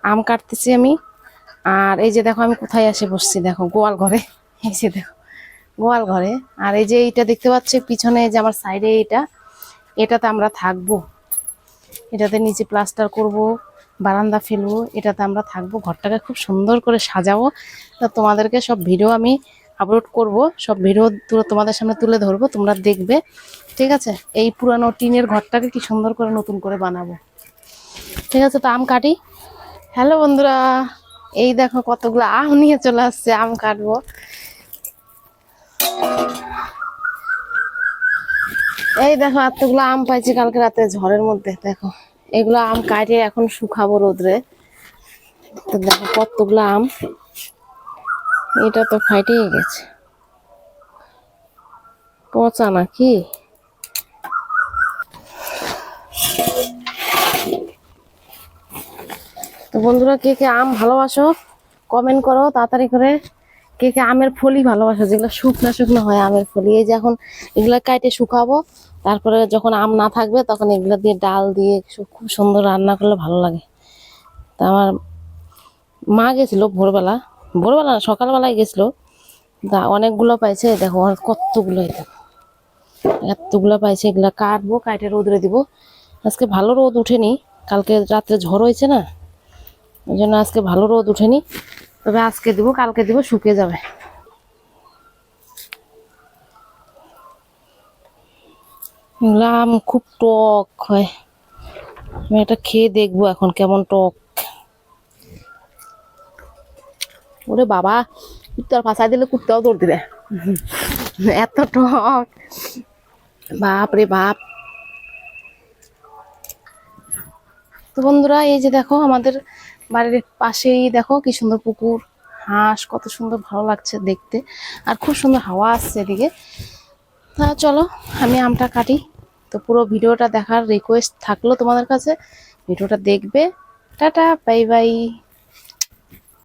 আম কাটতেছি আমি। আর এই যে দেখো আমি কোথায় এসে বসছি, দেখো গোয়াল ঘরে। এই যে দেখো গোয়াল ঘরে। আর এই যে এইটা দেখতে পাচ্ছ পিছনে, যে আমার সাইডে এটাতে আমরা থাকবো। এটাতে নিচে প্লাস্টার করব, বারান্দা ফেলবো, এটাতে আমরা থাকবো। ঘরটাকে খুব সুন্দর করে সাজাবো। তা তোমাদেরকে সব ভিডিও আমি আপলোড করব, সব ভিডিও তোমাদের সামনে তুলে ধরবো, তোমরা দেখবে। ঠিক আছে, এই পুরানো টিনের ঘরটাকে কি সুন্দর করে নতুন করে বানাবো। ঠিক আছে, তো আম কাটি। হ্যালো বন্ধুরা, এই দেখো কতগুলো আম নিয়ে চলে আসছে, আম কাটবো। এই দেখো এতগুলো আম পাইছি কালকে রাতে ঝড়ের মধ্যে। দেখো এগুলো আম কাটে এখন শুকাবো রোদ্রে। তো দেখো কতগুলো আম, এটা তো ফাইটে গেছে, পচা নাকি। তো বন্ধুরা, কে কে আম ভালোবাসো কমেন্ট করো তাড়াতাড়ি করে। কে কে আমের ফলি ভালোবাসো, যেগুলো শুকনা শুকনো হয় আমের ফলি। এই যে এখন এগুলা কাটে শুকাবো, তারপরে যখন আম না থাকবে তখন এগুলো দিয়ে ডাল দিয়ে খুব সুন্দর রান্না করলে ভালো লাগে। তা আমার মা গেছিল ভোরবেলা, ভোরবেলা না সকালবেলায় গেছিল। তা অনেকগুলো পাইছে, দেখো কতগুলো, এতগুলো পাইছে। এগুলা কাটবো, কাটে রোদরে দিব। আজকে ভালো রোদ উঠেনি, কালকে রাত্রে ঝড় হয়েছে না, ওই জন্য আজকে ভালো রোদ উঠেনি। তবে আজকে দিব, কালকে দিব, শুকিয়ে যাবে। আম খুব টক হয়, আমি এটা খেয়ে দেখবো এখন কেমন টক। ওরে বাবা, কুত্তার ফাঁসাই দিলে কুত্তাও দৌড় দিবে, এত টক, বাপ রে বাপ। তো বন্ধুরা, এই যে দেখো আমাদের বাড়ির পাশেই দেখো কি সুন্দর পুকুর, হাঁস, কত সুন্দর ভালো লাগছে দেখতে। আর খুব সুন্দর হাওয়া আসছে এদিকে। তা চলো আমি আমটা কাটি। তো পুরো ভিডিওটা দেখার রিকোয়েস্ট থাকলো তোমাদের কাছে, ভিডিওটা দেখবে। Tata, bye bye.